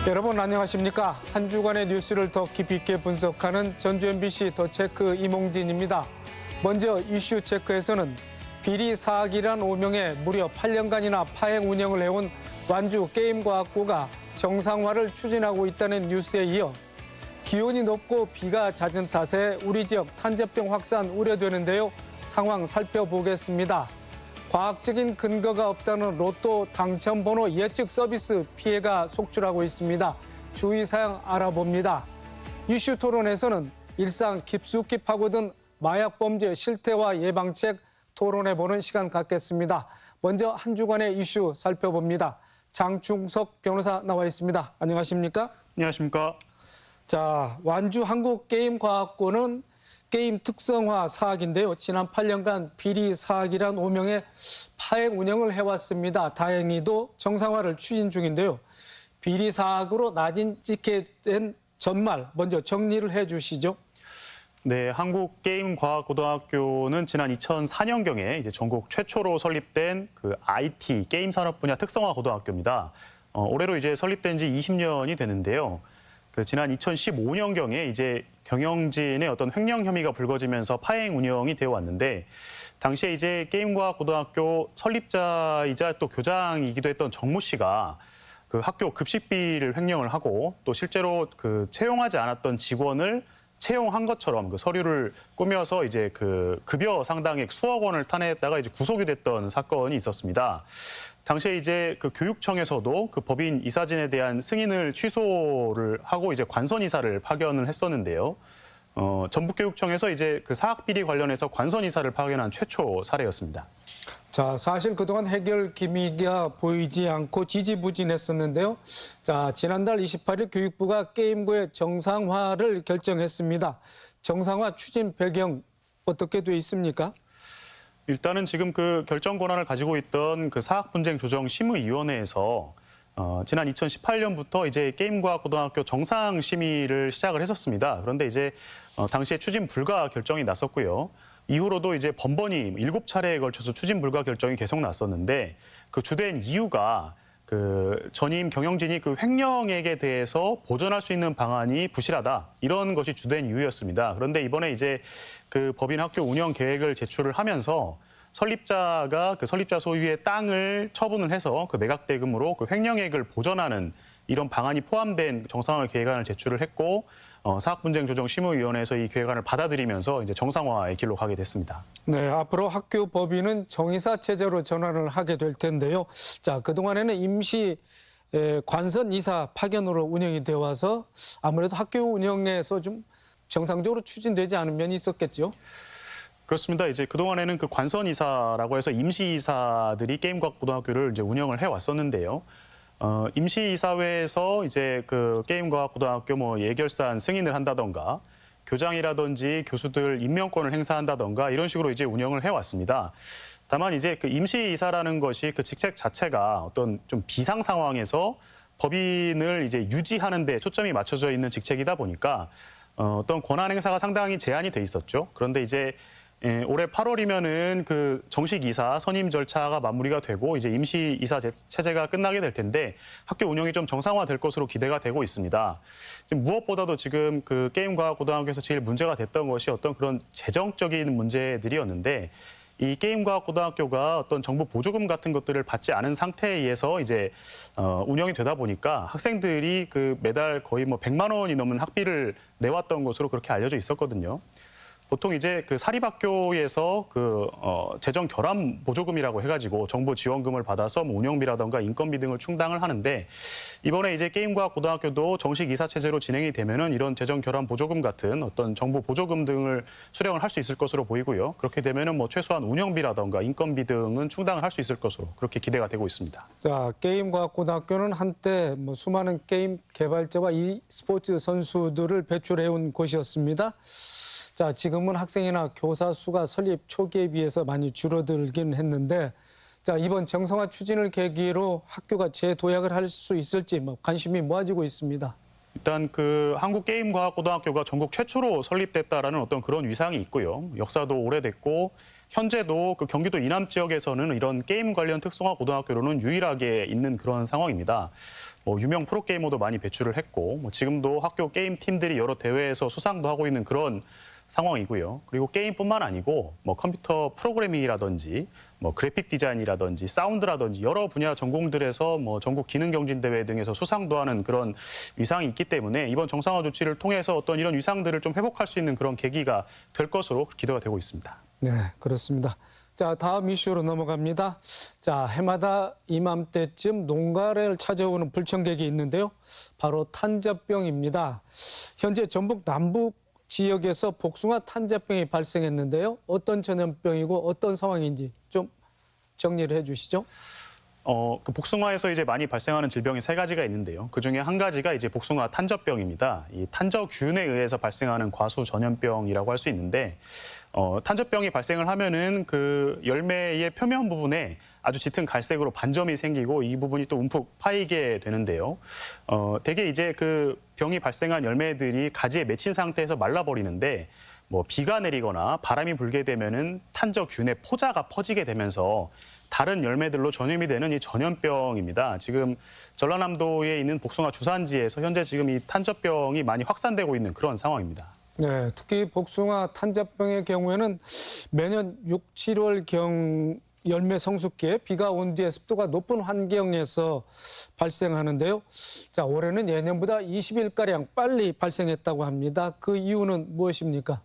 여러분 안녕하십니까? 한 주간의 뉴스를 더 깊이 있게 분석하는 전주 MBC 더 체크 이몽진입니다. 먼저 이슈 체크에서는 비리 사학이란 오명에 무려 8년간이나 파행 운영을 해온 완주 게임과학고가 정상화를 추진하고 있다는 뉴스에 이어 기온이 높고 비가 잦은 탓에 우리 지역 탄저병 확산 우려되는데요. 상황 살펴보겠습니다. 과학적인 근거가 없다는 로또 당첨번호 예측 서비스 피해가 속출하고 있습니다. 주의사항 알아봅니다. 이슈 토론에서는 일상 깊숙이 파고든 마약 범죄 실태와 예방책 토론해보는 시간 갖겠습니다. 먼저 한 주간의 이슈 살펴봅니다. 장충석 변호사 나와 있습니다. 안녕하십니까? 안녕하십니까? 자, 완주 한국게임과학고는 게임 특성화 사학인데요. 지난 8년간 비리 사학이란 오명에 파행 운영을 해왔습니다. 다행히도 정상화를 추진 중인데요. 비리 사학으로 낙인 찍게 된 전말 먼저 정리를 해주시죠. 네, 한국게임과학고등학교는 지난 2004년경에 이제 전국 최초로 설립된 그 IT 게임 산업 분야 특성화 고등학교입니다. 올해로 이제 설립된 지 20년이 되는데요. 그 지난 2015년경에 이제 경영진의 어떤 횡령 혐의가 불거지면서 파행 운영이 되어 왔는데 당시에 이제 게임과학고등학교 설립자이자 또 교장이기도 했던 정모 씨가 그 학교 급식비를 횡령을 하고 또 실제로 그 채용하지 않았던 직원을 채용한 것처럼 그 서류를 꾸며서 이제 그 급여 상당액 수억 원을 탄핵했다가 이제 구속이 됐던 사건이 있었습니다. 당시에 이제 그 교육청에서도 그 법인 이사진에 대한 승인을 취소를 하고 이제 관선 이사를 파견을 했었는데요. 전북교육청에서 이제 그 사학 비리 관련해서 관선 이사를 파견한 최초 사례였습니다. 자, 사실 그동안 해결 기미가 보이지 않고 지지부진했었는데요. 자, 지난달 28일 교육부가 게임부의 정상화를 결정했습니다. 정상화 추진 배경 어떻게 돼 있습니까? 일단은 지금 그 결정 권한을 가지고 있던 그 사학분쟁조정심의위원회에서 지난 2018년부터 이제 게임과학고등학교 정상 심의를 시작을 했었습니다. 그런데 이제 당시에 추진 불가 결정이 났었고요. 이후로도 이제 번번이 7차례에 걸쳐서 추진 불가 결정이 계속 났었는데 그 주된 이유가 그 전임 경영진이 그 횡령액에 대해서 보전할 수 있는 방안이 부실하다. 이런 것이 주된 이유였습니다. 그런데 이번에 이제 그 법인 학교 운영 계획을 제출을 하면서 설립자가 그 설립자 소유의 땅을 처분을 해서 그 매각 대금으로 그 횡령액을 보전하는 이런 방안이 포함된 정상화 계획안을 제출을 했고 사학분쟁조정심의위원회에서 이 계획안을 받아들이면서 이제 정상화의 길로 가게 됐습니다. 네, 앞으로 학교 법인은 정의사 체제로 전환을 하게 될 텐데요. 자, 그동안에는 임시 관선 이사 파견으로 운영이 되어 와서 아무래도 학교 운영에서 좀 정상적으로 추진되지 않은 면이 있었겠죠. 그렇습니다. 이제 그동안에는 그 관선 이사라고 해서 임시 이사들이 게임과학고등학교를 이제 운영을 해 왔었는데요. 임시이사회에서 이제 그 게임과학고등학교 뭐 예결산 승인을 한다던가 교장이라든지 교수들 임명권을 행사한다던가 이런 식으로 이제 운영을 해왔습니다. 다만 이제 그 임시이사라는 것이 그 직책 자체가 어떤 좀 비상 상황에서 법인을 이제 유지하는 데 초점이 맞춰져 있는 직책이다 보니까 어떤 권한 행사가 상당히 제한이 돼 있었죠. 그런데 이제 올해 8월이면은 그 정식 이사 선임 절차가 마무리가 되고 이제 임시 이사 체제가 끝나게 될 텐데 학교 운영이 좀 정상화될 것으로 기대가 되고 있습니다. 지금 무엇보다도 지금 그 게임과학고등학교에서 제일 문제가 됐던 것이 어떤 그런 재정적인 문제들이었는데 이 게임과학고등학교가 어떤 정부 보조금 같은 것들을 받지 않은 상태에 의해서 이제 운영이 되다 보니까 학생들이 그 매달 거의 뭐 100만 원이 넘는 학비를 내왔던 것으로 그렇게 알려져 있었거든요. 보통 이제 그 사립학교에서 그 재정 결함 보조금이라고 해가지고 정부 지원금을 받아서 뭐 운영비라던가 인건비 등을 충당을 하는데 이번에 이제 게임과학고등학교도 정식 이사 체제로 진행이 되면은 이런 재정 결함 보조금 같은 어떤 정부 보조금 등을 수령을 할 수 있을 것으로 보이고요. 그렇게 되면은 뭐 최소한 운영비라던가 인건비 등은 충당을 할 수 있을 것으로 그렇게 기대가 되고 있습니다. 자, 게임과학고등학교는 한때 뭐 수많은 게임 개발자와 e스포츠 선수들을 배출해온 곳이었습니다. 자, 지금은 학생이나 교사 수가 설립 초기에 비해서 많이 줄어들긴 했는데 자, 이번 정상화 추진을 계기로 학교가 재도약을 할 수 있을지 뭐 관심이 모아지고 있습니다. 일단 그 한국게임과학고등학교가 전국 최초로 설립됐다라는 어떤 그런 위상이 있고요. 역사도 오래됐고 현재도 그 경기도 이남 지역에서는 이런 게임 관련 특성화 고등학교로는 유일하게 있는 그런 상황입니다. 뭐 유명 프로게이머도 많이 배출을 했고 뭐 지금도 학교 게임 팀들이 여러 대회에서 수상도 하고 있는 그런 상황이고요. 그리고 게임뿐만 아니고 뭐 컴퓨터 프로그래밍이라든지 뭐 그래픽 디자인이라든지 사운드라든지 여러 분야 전공들에서 뭐 전국 기능경진대회 등에서 수상도 하는 그런 위상이 있기 때문에 이번 정상화 조치를 통해서 어떤 이런 위상들을 좀 회복할 수 있는 그런 계기가 될 것으로 기대가 되고 있습니다. 네, 그렇습니다. 자, 다음 이슈로 넘어갑니다. 자, 해마다 이맘때쯤 농가를 찾아오는 불청객이 있는데요. 바로 탄저병입니다. 현재 전북 남북 지역에서 복숭아 탄저병이 발생했는데요. 어떤 전염병이고 어떤 상황인지 좀 정리를 해주시죠. 그 복숭아에서 이제 많이 발생하는 질병이 세 가지가 있는데요. 그 중에 한 가지가 이제 복숭아 탄저병입니다. 이 탄저균에 의해서 발생하는 과수 전염병이라고 할 수 있는데, 탄저병이 발생을 하면은 그 열매의 표면 부분에 아주 짙은 갈색으로 반점이 생기고 이 부분이 또 움푹 파이게 되는데요. 대개 이제 그 병이 발생한 열매들이 가지에 맺힌 상태에서 말라버리는데 뭐 비가 내리거나 바람이 불게 되면은 탄저균의 포자가 퍼지게 되면서 다른 열매들로 전염이 되는 이 전염병입니다. 지금 전라남도에 있는 복숭아 주산지에서 현재 지금 이 탄저병이 많이 확산되고 있는 그런 상황입니다. 네, 특히 복숭아 탄저병의 경우에는 매년 6, 7월경 열매 성숙기에 비가 온 뒤에 습도가 높은 환경에서 발생하는데요. 자, 올해는 예년보다 20일가량 빨리 발생했다고 합니다. 그 이유는 무엇입니까?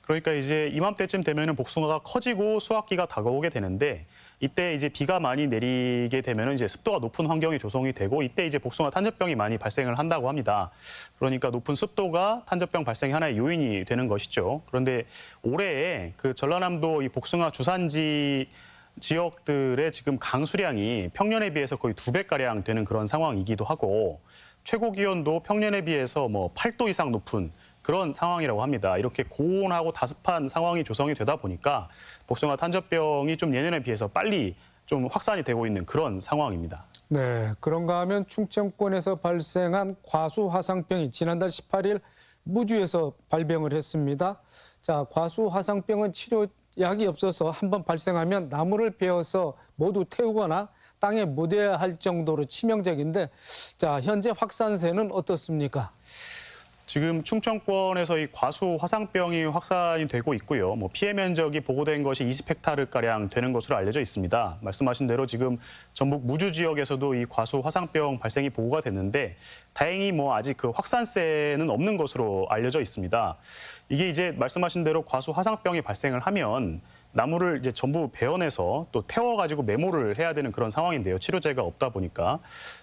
그러니까 이제 이맘때쯤 되면은 복숭아가 커지고 수확기가 다가오게 되는데 이때 이제 비가 많이 내리게 되면은 이제 습도가 높은 환경이 조성이 되고 이때 이제 복숭아 탄저병이 많이 발생을 한다고 합니다. 그러니까 높은 습도가 탄저병 발생의 하나의 요인이 되는 것이죠. 그런데 올해에 그 전라남도 이 복숭아 주산지 지역들의 지금 강수량이 평년에 비해서 거의 2배가량 되는 그런 상황이기도 하고 최고 기온도 평년에 비해서 뭐 8도 이상 높은 그런 상황이라고 합니다. 이렇게 고온하고 다습한 상황이 조성이 되다 보니까 복숭아 탄저병이 좀 예년에 비해서 빨리 좀 확산이 되고 있는 그런 상황입니다. 네, 그런가 하면 충청권에서 발생한 과수화상병이 지난달 18일 무주에서 발병을 했습니다. 자, 과수화상병은 치료약이 없어서 한번 발생하면 나무를 베어서 모두 태우거나 땅에 묻어야 할 정도로 치명적인데, 자, 현재 확산세는 어떻습니까? 지금 충청권에서 이 과수 화상병이 확산이 되고 있고요. 뭐 피해 면적이 보고된 것이 20헥타르가량 되는 것으로 알려져 있습니다. 말씀하신 대로 지금 전북 무주 지역에서도 이 과수 화상병 발생이 보고가 됐는데 다행히 뭐 아직 그 확산세는 없는 것으로 알려져 있습니다. 이게 이제 말씀하신 대로 과수 화상병이 발생을 하면 나무를 이제 전부 베어내서 또 태워가지고 메모를 해야 되는 그런 상황인데요. 치료제가 없다 보니까.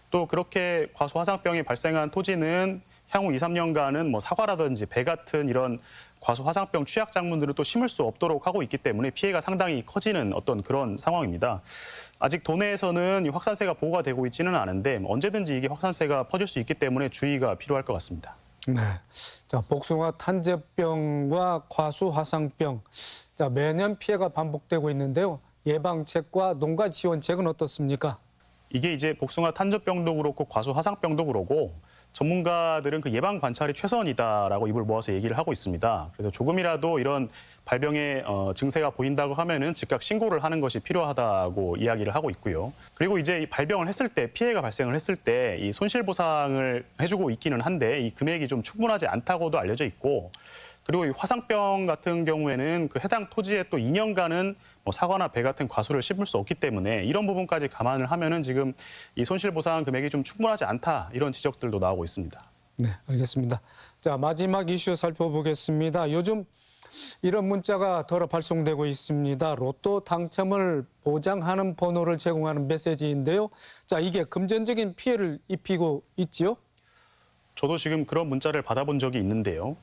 또 그렇게 과수 화상병이 발생한 토지는 향후 2, 3년간은 뭐 사과라든지 배 같은 이런 과수 화상병 취약 작물들을 또 심을 수 없도록 하고 있기 때문에 피해가 상당히 커지는 어떤 그런 상황입니다. 아직 도내에서는 이 확산세가 보고가 되고 있지는 않은데 언제든지 이게 확산세가 퍼질 수 있기 때문에 주의가 필요할 것 같습니다. 네. 자, 복숭아 탄저병과 과수 화상병. 자, 매년 피해가 반복되고 있는데요. 예방책과 농가 지원책은 어떻습니까? 이게 이제 복숭아 탄저병도 그렇고 과수 화상병도 그렇고 전문가들은 그 예방 관찰이 최선이다라고 입을 모아서 얘기를 하고 있습니다. 그래서 조금이라도 이런 발병의 증세가 보인다고 하면은 즉각 신고를 하는 것이 필요하다고 이야기를 하고 있고요. 그리고 이제 이 발병을 했을 때 피해가 발생을 했을 때 이 손실 보상을 해주고 있기는 한데 이 금액이 좀 충분하지 않다고도 알려져 있고. 그리고 이 화상병 같은 경우에는 그 해당 토지에 또 2년간은 뭐 사과나 배 같은 과수를 심을 수 없기 때문에 이런 부분까지 감안을 하면은 지금 이 손실보상 금액이 좀 충분하지 않다 이런 지적들도 나오고 있습니다. 네, 알겠습니다. 자, 마지막 이슈 살펴보겠습니다. 요즘 이런 문자가 덜어 발송되고 있습니다. 로또 당첨을 보장하는 번호를 제공하는 메시지인데요. 자, 이게 금전적인 피해를 입히고 있지요? 저도 지금 그런 문자를 받아본 적이 있는데요.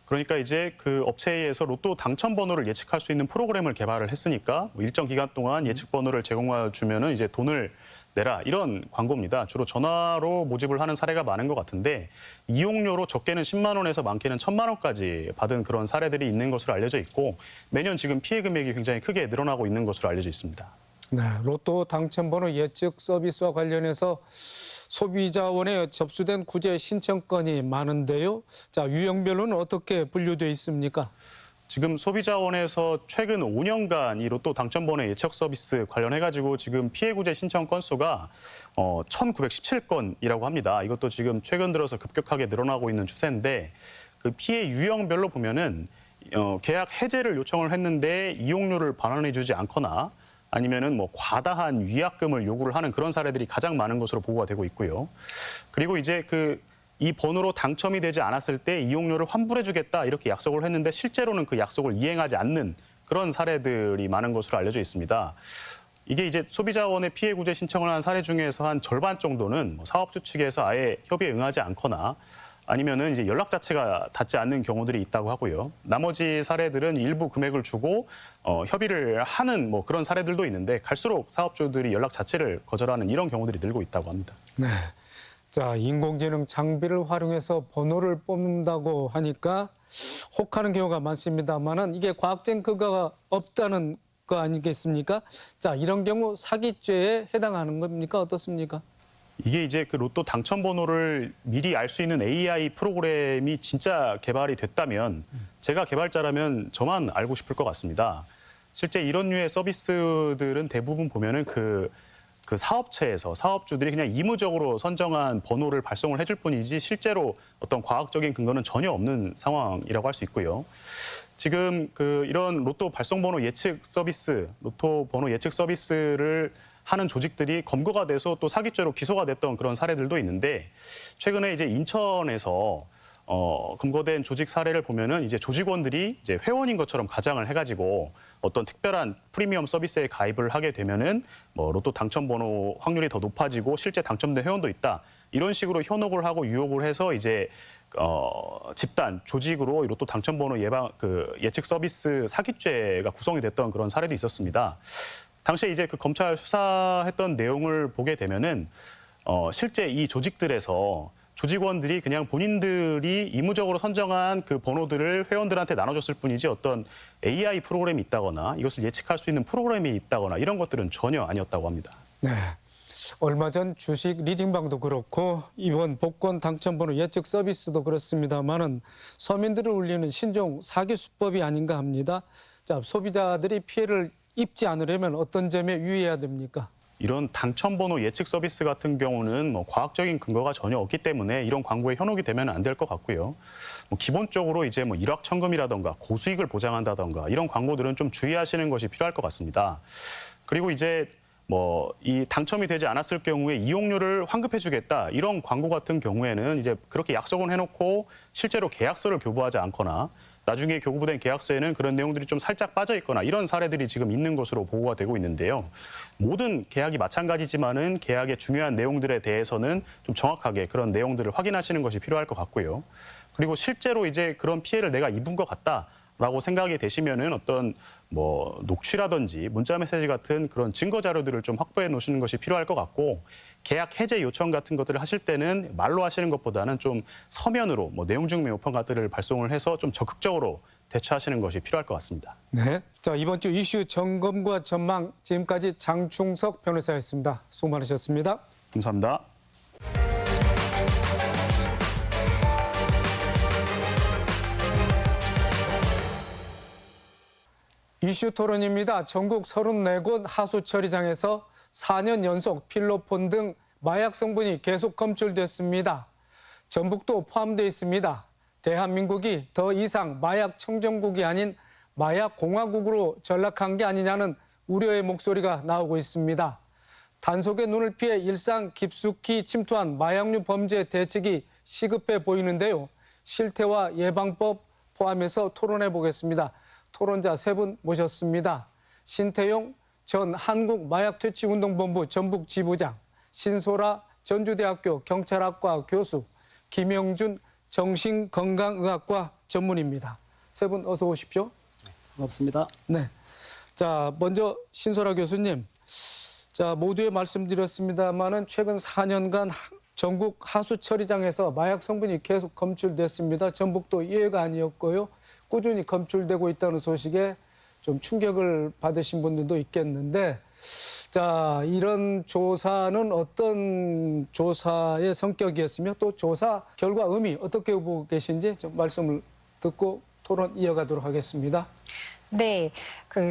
그러니까 이제 그 업체에서 로또 당첨 번호를 예측할 수 있는 프로그램을 개발을 했으니까 뭐 일정 기간 동안 예측 번호를 제공해 주면은 이제 돈을 내라 이런 광고입니다. 주로 전화로 모집을 하는 사례가 많은 것 같은데 이용료로 적게는 10만 원에서 많게는 1,000만 원까지 받은 그런 사례들이 있는 것으로 알려져 있고 매년 지금 피해 금액이 굉장히 크게 늘어나고 있는 것으로 알려져 있습니다. 네, 로또 당첨 번호 예측 서비스와 관련해서 소비자원에 접수된 구제 신청건이 많은데요. 자, 유형별로는 어떻게 분류되어 있습니까? 지금 소비자원에서 최근 5년간 이 로또 당첨번호 예측 서비스 관련해가지고 지금 피해 구제 신청 건수가 1,917건이라고 합니다. 이것도 지금 최근 들어서 급격하게 늘어나고 있는 추세인데 그 피해 유형별로 보면은 계약 해제를 요청을 했는데 이용료를 반환해주지 않거나 아니면은 뭐 과다한 위약금을 요구를 하는 그런 사례들이 가장 많은 것으로 보고가 되고 있고요. 그리고 이제 이 번호로 당첨이 되지 않았을 때 이용료를 환불해주겠다 이렇게 약속을 했는데 실제로는 그 약속을 이행하지 않는 그런 사례들이 많은 것으로 알려져 있습니다. 이게 이제 소비자원의 피해 구제 신청을 한 사례 중에서 한 절반 정도는 사업주 측에서 아예 협의에 응하지 않거나 아니면은 이제 연락 자체가 닿지 않는 경우들이 있다고 하고요. 나머지 사례들은 일부 금액을 주고 협의를 하는 뭐 그런 사례들도 있는데 갈수록 사업주들이 연락 자체를 거절하는 이런 경우들이 늘고 있다고 합니다. 네. 자, 인공지능 장비를 활용해서 번호를 뽑는다고 하니까 혹하는 경우가 많습니다만은 이게 과학적 근거가 없다는 거 아니겠습니까? 자, 이런 경우 사기죄에 해당하는 겁니까? 어떻습니까? 이게 이제 그 로또 당첨 번호를 미리 알 수 있는 AI 프로그램이 진짜 개발이 됐다면 제가 개발자라면 저만 알고 싶을 것 같습니다. 실제 이런 류의 서비스들은 대부분 보면은 그 사업체에서 사업주들이 그냥 의무적으로 선정한 번호를 발송을 해줄 뿐이지 실제로 어떤 과학적인 근거는 전혀 없는 상황이라고 할 수 있고요. 지금 이런 로또 발송 번호 예측 서비스, 로또 번호 예측 서비스를 하는 조직들이 검거가 돼서 또 사기죄로 기소가 됐던 그런 사례들도 있는데 최근에 이제 인천에서 검거된 조직 사례를 보면은 이제 조직원들이 이제 회원인 것처럼 가장을 해가지고 어떤 특별한 프리미엄 서비스에 가입을 하게 되면은 뭐 로또 당첨 번호 확률이 더 높아지고 실제 당첨된 회원도 있다. 이런 식으로 현혹을 하고 유혹을 해서 이제 집단 조직으로 로또 당첨 번호 예측 서비스 사기죄가 구성이 됐던 그런 사례도 있었습니다. 당시에 이제 검찰 수사했던 내용을 보게 되면은 실제 이 조직들에서 조직원들이 그냥 본인들이 의무적으로 선정한 그 번호들을 회원들한테 나눠줬을 뿐이지 어떤 AI 프로그램이 있다거나 이것을 예측할 수 있는 프로그램이 있다거나 이런 것들은 전혀 아니었다고 합니다. 네. 얼마 전 주식 리딩방도 그렇고 이번 복권 당첨번호 예측 서비스도 그렇습니다만은 서민들을 울리는 신종 사기 수법이 아닌가 합니다. 자, 소비자들이 피해를 입지 않으려면 어떤 점에 유의해야 됩니까? 이런 당첨번호 예측 서비스 같은 경우는 뭐 과학적인 근거가 전혀 없기 때문에 이런 광고에 현혹이 되면 안 될 것 같고요. 뭐 기본적으로 이제 뭐 일확천금이라던가 고수익을 보장한다던가 이런 광고들은 좀 주의하시는 것이 필요할 것 같습니다. 그리고 이제 뭐 이 당첨이 되지 않았을 경우에 이용료를 환급해주겠다 이런 광고 같은 경우에는 이제 그렇게 약속은 해놓고 실제로 계약서를 교부하지 않거나 나중에 교부된 계약서에는 그런 내용들이 좀 살짝 빠져 있거나 이런 사례들이 지금 있는 것으로 보고가 되고 있는데요. 모든 계약이 마찬가지지만은 계약의 중요한 내용들에 대해서는 좀 정확하게 그런 내용들을 확인하시는 것이 필요할 것 같고요. 그리고 실제로 이제 그런 피해를 내가 입은 것 같다라고 생각이 되시면은 어떤 뭐 녹취라든지 문자 메시지 같은 그런 증거 자료들을 좀 확보해 놓으시는 것이 필요할 것 같고 계약 해제 요청 같은 것들을 하실 때는 말로 하시는 것보다는 좀 서면으로 뭐 내용 증명 요청 같들을 발송을 해서 좀 적극적으로 대처하시는 것이 필요할 것 같습니다. 네. 자, 이번 주 이슈 점검과 전망 지금까지 장충석 변호사였습니다. 수고 많으셨습니다. 감사합니다. 이슈 토론입니다. 전국 34곳 하수처리장에서 4년 연속 필로폰 등 마약 성분이 계속 검출됐습니다. 전북도 포함되어 있습니다. 대한민국이 더 이상 마약 청정국이 아닌 마약 공화국으로 전락한 게 아니냐는 우려의 목소리가 나오고 있습니다. 단속의 눈을 피해 일상 깊숙이 침투한 마약류 범죄 대책이 시급해 보이는데요. 실태와 예방법 포함해서 토론해 보겠습니다. 토론자 세 분 모셨습니다. 신태용 전 한국마약퇴치운동본부 전북지부장, 신소라 전주대학교 경찰학과 교수, 김영준 정신건강의학과 전문의입니다. 세 분 어서 오십시오. 반갑습니다. 네. 자, 먼저 신소라 교수님. 자, 모두에 말씀드렸습니다만은 최근 4년간 전국 하수처리장에서 마약 성분이 계속 검출됐습니다. 전북도 예외가 아니었고요. 꾸준히 검출되고 있다는 소식에 좀 충격을 받으신 분들도 있겠는데, 자, 이런 조사는 어떤 조사의 성격이었으며 또 조사 결과 의미 어떻게 보고 계신지 좀 말씀을 듣고 토론 이어가도록 하겠습니다. 네,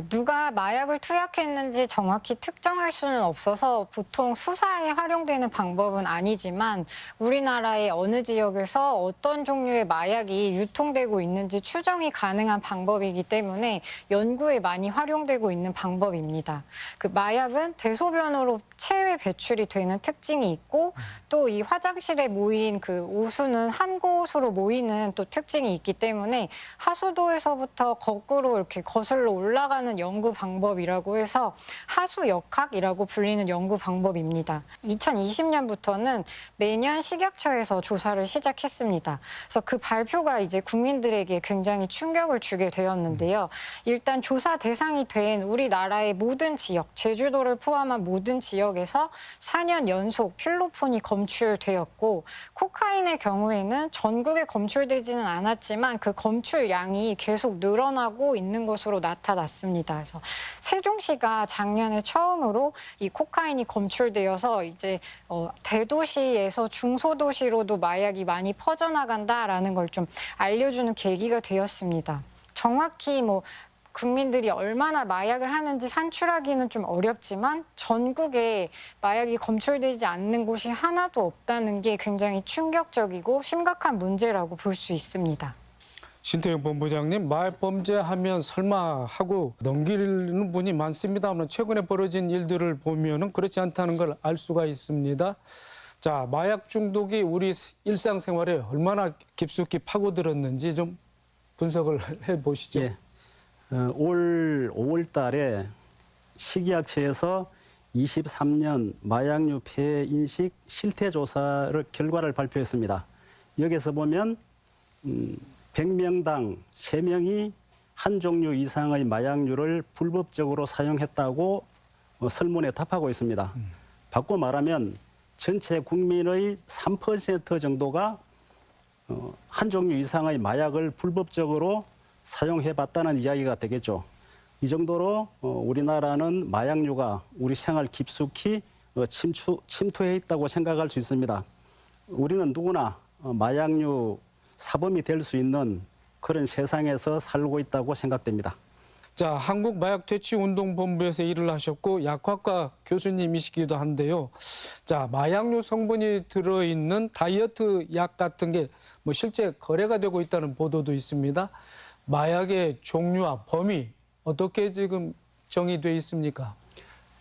누가 마약을 투약했는지 정확히 특정할 수는 없어서 보통 수사에 활용되는 방법은 아니지만 우리나라의 어느 지역에서 어떤 종류의 마약이 유통되고 있는지 추정이 가능한 방법이기 때문에 연구에 많이 활용되고 있는 방법입니다. 마약은 대소변으로 체외 배출이 되는 특징이 있고 또 이 화장실에 모인 오수는 한 곳으로 모이는 또 특징이 있기 때문에 하수도에서부터 거꾸로 이렇게 거슬러 올라가는 연구 방법이라고 해서 하수역학이라고 불리는 연구 방법입니다. 2020년부터는 매년 식약처에서 조사를 시작했습니다. 그래서 그 발표가 이제 국민들에게 굉장히 충격을 주게 되었는데요. 일단 조사 대상이 된 우리나라의 모든 지역, 제주도를 포함한 모든 지역에서 4년 연속 필로폰이 검출되었고 코카인의 경우에는 전국에 검출되지는 않았지만 그 검출량이 계속 늘어나고 있는 것으로 나타났습니다. 그래서 세종시가 작년에 처음으로 이 코카인이 검출되어서 이제 대도시에서 중소도시로도 마약이 많이 퍼져나간다라는 걸 좀 알려주는 계기가 되었습니다. 정확히 국민들이 얼마나 마약을 하는지 산출하기는 좀 어렵지만 전국에 마약이 검출되지 않는 곳이 하나도 없다는 게 굉장히 충격적이고 심각한 문제라고 볼 수 있습니다. 신태영 본부장님, 마약 범죄하면 설마 하고 넘기는 분이 많습니다만 최근에 벌어진 일들을 보면은 그렇지 않다는 걸 알 수가 있습니다. 자, 마약 중독이 우리 일상생활에 얼마나 깊숙이 파고들었는지 좀 분석을 해보시죠. 예. 올 5월 달에 식약처에서 23년 마약류 폐해 인식 실태 조사를 결과를 발표했습니다. 여기서 보면 100명당 3명이 한 종류 이상의 마약류를 불법적으로 사용했다고 설문에 답하고 있습니다. 바꿔 말하면 전체 국민의 3% 정도가 한 종류 이상의 마약을 불법적으로 사용해봤다는 이야기가 되겠죠. 이 정도로 우리나라는 마약류가 우리 생활 깊숙이 침투해 있다고 생각할 수 있습니다. 우리는 누구나 마약류 사범이 될 수 있는 그런 세상에서 살고 있다고 생각됩니다. 자, 한국마약퇴치운동본부에서 일을 하셨고 약학과 교수님이시기도 한데요. 자, 마약류 성분이 들어있는 다이어트 약 같은 게 실제 거래가 되고 있다는 보도도 있습니다. 마약의 종류와 범위 어떻게 지금 정의돼 있습니까?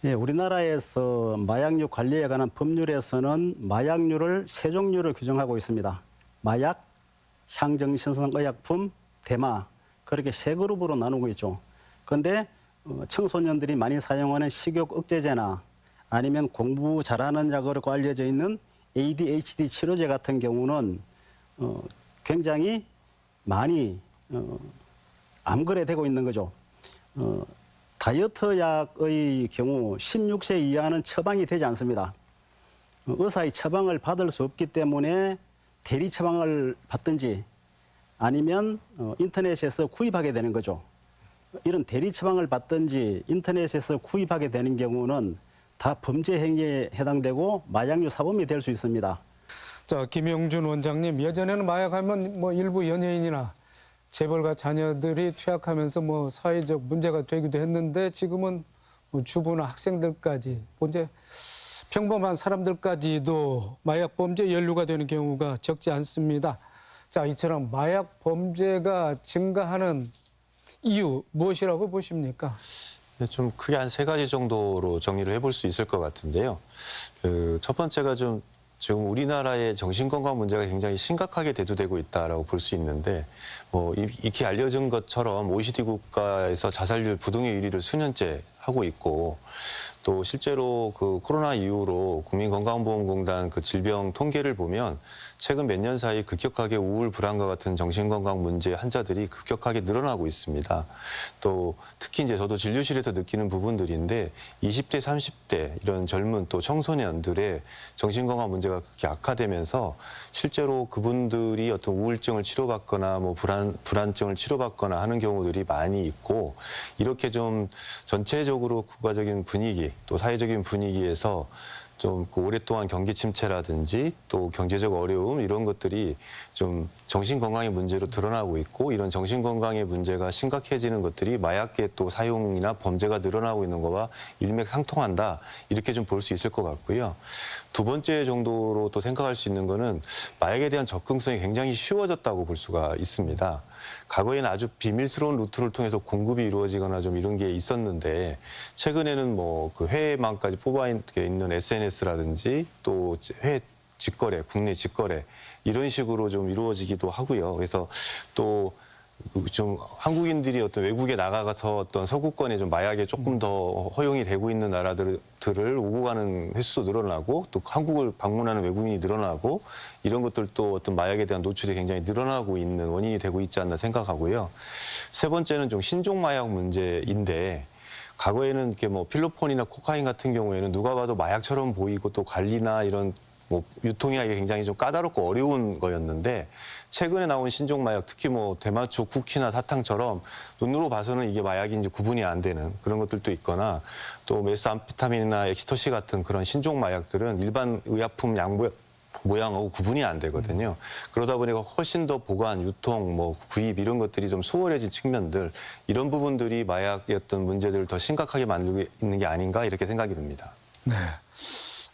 예, 우리나라에서 마약류 관리에 관한 법률에서는 마약류를 3종류로 규정하고 있습니다. 마약, 향정신성의약품, 대마 그렇게 3그룹으로 나누고 있죠. 그런데 청소년들이 많이 사용하는 식욕 억제제나 아니면 공부 잘하는 약으로 알려져 있는 ADHD 치료제 같은 경우는 굉장히 많이 암거래되고 있는 거죠. 다이어트 약의 경우 16세 이하는 처방이 되지 않습니다. 의사의 처방을 받을 수 없기 때문에 대리 처방을 받든지 아니면 인터넷에서 구입하게 되는 거죠. 이런 대리 처방을 받든지 인터넷에서 구입하게 되는 경우는 다 범죄 행위에 해당되고 마약류 사범이 될 수 있습니다. 자, 김영준 원장님, 예전에는 마약하면 일부 연예인이나 재벌가 자녀들이 투약하면서 사회적 문제가 되기도 했는데 지금은 주부나 학생들까지 이제 평범한 사람들까지도 마약 범죄 연루가 되는 경우가 적지 않습니다. 자, 이처럼 마약 범죄가 증가하는 이유 무엇이라고 보십니까? 네, 좀 크게 한 3가지 정도로 정리를 해볼 수 있을 것 같은데요. 첫 번째가 지금 우리나라의 정신건강 문제가 굉장히 심각하게 대두되고 있다라고 볼 수 있는데 익히 알려진 것처럼 OECD 국가에서 자살률 부동의 1위를 수년째 하고 있고 또 실제로 코로나 이후로 국민건강보험공단 질병 통계를 보면 최근 몇 년 사이 급격하게 우울, 불안과 같은 정신건강 문제 환자들이 급격하게 늘어나고 있습니다. 또 특히 이제 저도 진료실에서 느끼는 부분들인데 20대, 30대 이런 젊은 또 청소년들의 정신건강 문제가 그렇게 악화되면서 실제로 그분들이 어떤 우울증을 치료받거나 불안증을 치료받거나 하는 경우들이 많이 있고 이렇게 좀 전체적으로 국가적인 분위기 또 사회적인 분위기에서 좀 그 오랫동안 경기 침체라든지 또 경제적 어려움 이런 것들이 좀 정신 건강의 문제로 드러나고 있고 이런 정신 건강의 문제가 심각해지는 것들이 마약의 또 사용이나 범죄가 늘어나고 있는 거와 일맥상통한다 이렇게 좀 볼 수 있을 것 같고요. 두 번째 정도로 또 생각할 수 있는 거는 마약에 대한 접근성이 굉장히 쉬워졌다고 볼 수가 있습니다. 과거에는 아주 비밀스러운 루트를 통해서 공급이 이루어지거나 좀 이런 게 있었는데 최근에는 뭐 그 해외망까지 뽑아 있는 SNS라든지 또 해외 직거래, 국내 직거래 이런 식으로 좀 이루어지기도 하고요. 그래서 또 좀 한국인들이 어떤 외국에 나가서 어떤 서구권에 좀 마약에 조금 더 허용이 되고 있는 나라들을 오고 가는 횟수도 늘어나고 또 한국을 방문하는 외국인이 늘어나고 이런 것들도 어떤 마약에 대한 노출이 굉장히 늘어나고 있는 원인이 되고 있지 않나 생각하고요. 세 번째는 좀 신종 마약 문제인데 과거에는 이렇게 뭐 필로폰이나 코카인 같은 경우에는 누가 봐도 마약처럼 보이고 또 관리나 이런 뭐 유통이 하기 굉장히 좀 까다롭고 어려운 거였는데 최근에 나온 신종 마약 특히 뭐 대마초, 쿠키나 사탕처럼 눈으로 봐서는 이게 마약인지 구분이 안 되는 그런 것들도 있거나 또 메스암페타민이나 엑스터시 같은 그런 신종 마약들은 일반 의약품 모양하고 구분이 안 되거든요. 그러다 보니까 훨씬 더 보관, 유통, 뭐 구입 이런 것들이 좀 수월해진 측면들 이런 부분들이 마약의 어떤 문제들을 더 심각하게 만들고 있는 게 아닌가 이렇게 생각이 듭니다. 네.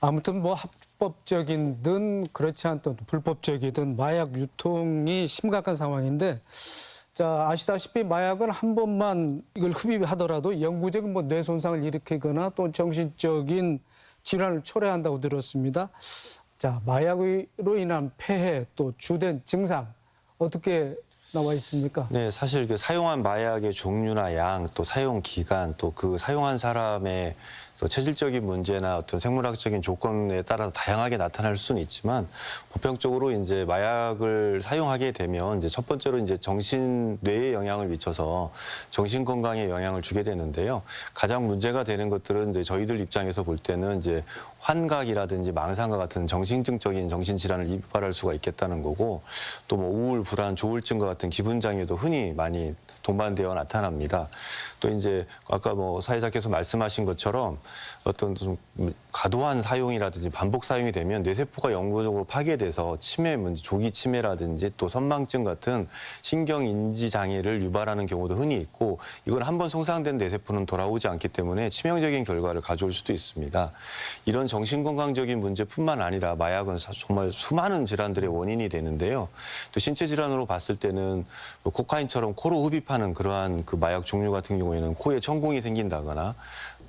아무튼 뭐 합법적이든 그렇지 않든 불법적이든 마약 유통이 심각한 상황인데 자 아시다시피 마약은 한 번만 이걸 흡입하더라도 영구적인 뭐 뇌 손상을 일으키거나 또 정신적인 질환을 초래한다고 들었습니다. 자 마약으로 인한 폐해 또 주된 증상 어떻게 나와 있습니까? 네, 사실 그 사용한 마약의 종류나 양, 또 사용 기간, 또 그 사용한 사람의 또 체질적인 문제나 어떤 생물학적인 조건에 따라서 다양하게 나타날 수는 있지만 보편적으로 이제 마약을 사용하게 되면 이제 첫 번째로 이제 정신 뇌에 영향을 미쳐서 정신 건강에 영향을 주게 되는데요. 가장 문제가 되는 것들은 이제 저희들 입장에서 볼 때는 이제 환각이라든지 망상과 같은 정신증적인 정신질환을 유발할 수가 있겠다는 거고 또 뭐 우울, 불안, 조울증과 같은 기분 장애도 흔히 많이 동반되어 나타납니다. 또 이제 아까 뭐 사회자께서 말씀하신 것처럼 어떤 좀 과도한 사용이라든지 반복 사용이 되면 뇌세포가 영구적으로 파괴돼서 치매 문제, 조기 치매라든지 또 선망증 같은 신경 인지 장애를 유발하는 경우도 흔히 있고 이건 한번 손상된 뇌세포는 돌아오지 않기 때문에 치명적인 결과를 가져올 수도 있습니다. 이런 정신건강적인 문제뿐만 아니라 마약은 정말 수많은 질환들의 원인이 되는데요. 또 신체 질환으로 봤을 때는 뭐 코카인처럼 코로 흡입하는 그러한 그 마약 종류 같은 경우에는 코에 천공이 생긴다거나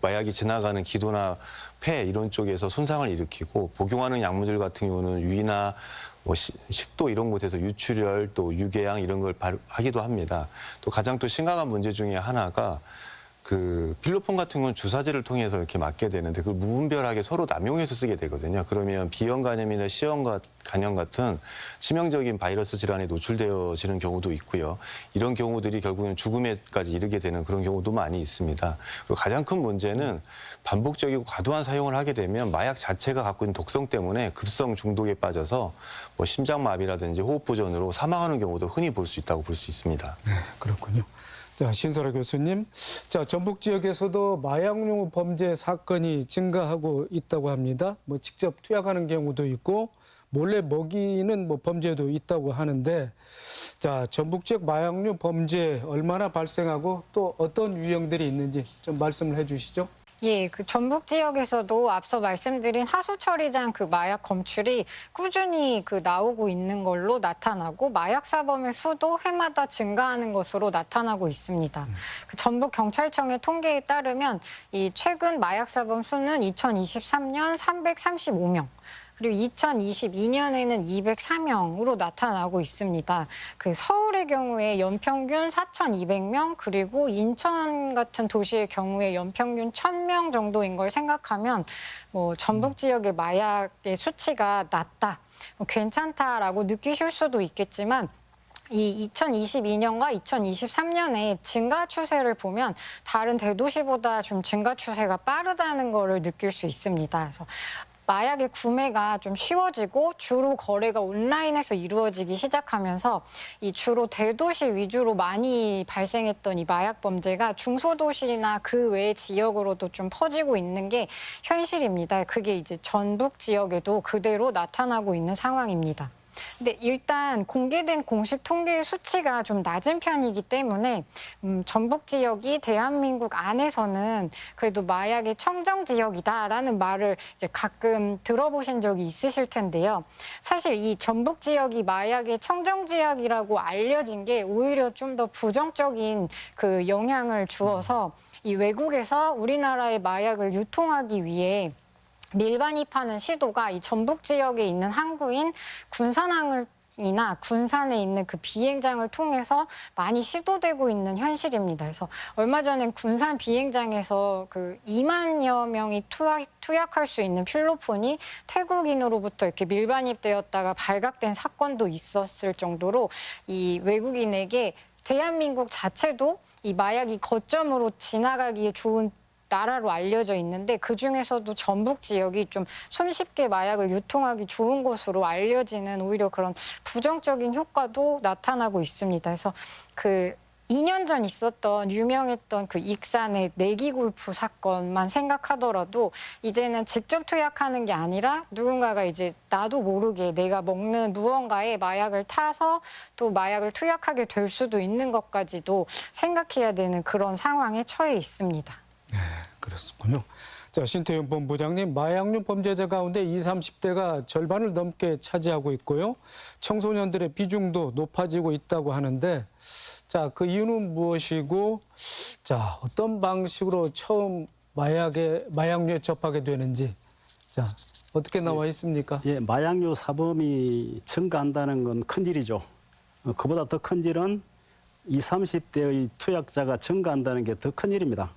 마약이 지나가는 기도나 폐 이런 쪽에서 손상을 일으키고 복용하는 약물들 같은 경우는 위나 뭐 식도 이런 곳에서 유출혈 또 유궤양 이런 걸 하기도 합니다. 또 가장 또 심각한 문제 중에 하나가 그 필로폰 같은 건 주사제를 통해서 이렇게 맞게 되는데 그걸 무분별하게 서로 남용해서 쓰게 되거든요. 그러면 비형 간염이나 C형 간염 같은 치명적인 바이러스 질환에 노출되어지는 경우도 있고요. 이런 경우들이 결국은 죽음에까지 이르게 되는 그런 경우도 많이 있습니다. 그리고 가장 큰 문제는 반복적이고 과도한 사용을 하게 되면 마약 자체가 갖고 있는 독성 때문에 급성 중독에 빠져서 뭐 심장마비라든지 호흡부전으로 사망하는 경우도 흔히 볼 수 있다고 볼 수 있습니다. 네, 그렇군요. 자, 신설아 교수님. 자, 전북 지역에서도 마약류 범죄 사건이 증가하고 있다고 합니다. 뭐 직접 투약하는 경우도 있고 몰래 먹이는 뭐 범죄도 있다고 하는데 자, 전북 지역 마약류 범죄 얼마나 발생하고 또 어떤 유형들이 있는지 좀 말씀을 해 주시죠. 예, 그 전북 지역에서도 앞서 말씀드린 하수 처리장 그 마약 검출이 꾸준히 그 나오고 있는 걸로 나타나고 마약 사범의 수도 해마다 증가하는 것으로 나타나고 있습니다. 그 전북 경찰청의 통계에 따르면 이 최근 마약 사범 수는 2023년 335명. 그리고 2022년에는 204명으로 나타나고 있습니다. 그 서울의 경우에 연평균 4,200명, 그리고 인천 같은 도시의 경우에 연평균 1,000명 정도인 걸 생각하면 뭐 전북 지역의 마약의 수치가 낮다, 뭐 괜찮다라고 느끼실 수도 있겠지만 이 2022년과 2023년에 증가 추세를 보면 다른 대도시보다 좀 증가 추세가 빠르다는 거를 느낄 수 있습니다. 그래서 마약의 구매가 좀 쉬워지고 주로 거래가 온라인에서 이루어지기 시작하면서 이 주로 대도시 위주로 많이 발생했던 이 마약 범죄가 중소도시나 그 외 지역으로도 좀 퍼지고 있는 게 현실입니다. 그게 이제 전북 지역에도 그대로 나타나고 있는 상황입니다. 근데 일단 공개된 공식 통계 수치가 좀 낮은 편이기 때문에 전북 지역이 대한민국 안에서는 그래도 마약의 청정 지역이다라는 말을 이제 가끔 들어보신 적이 있으실 텐데요. 사실 이 전북 지역이 마약의 청정 지역이라고 알려진 게 오히려 좀 더 부정적인 그 영향을 주어서 이 외국에서 우리나라의 마약을 유통하기 위해 밀반입하는 시도가 이 전북 지역에 있는 항구인 군산항이나 군산에 있는 그 비행장을 통해서 많이 시도되고 있는 현실입니다. 그래서 얼마 전엔 군산 비행장에서 그 2만여 명이 투약할 수 있는 필로폰이 태국인으로부터 이렇게 밀반입되었다가 발각된 사건도 있었을 정도로 이 외국인에게 대한민국 자체도 이 마약이 거점으로 지나가기에 좋은 나라로 알려져 있는데 그중에서도 전북 지역이 좀 손쉽게 마약을 유통하기 좋은 곳으로 알려지는 오히려 그런 부정적인 효과도 나타나고 있습니다. 그래서 그 2년 전 있었던 유명했던 그 익산의 내기골프 사건만 생각하더라도 이제는 직접 투약하는 게 아니라 누군가가 이제 나도 모르게 내가 먹는 무언가에 마약을 타서 또 마약을 투약하게 될 수도 있는 것까지도 생각해야 되는 그런 상황에 처해 있습니다. 네, 그렇군요. 자, 신태용 본부장님, 마약류 범죄자 가운데 20, 30대가 절반을 넘게 차지하고 있고요. 청소년들의 비중도 높아지고 있다고 하는데, 자, 그 이유는 무엇이고, 자, 어떤 방식으로 처음 마약류에 접하게 되는지, 자, 어떻게 나와 있습니까? 예, 마약류 사범이 증가한다는 건 큰일이죠. 그보다 더 큰일은 20, 30대의 투약자가 증가한다는 게 더 큰일입니다.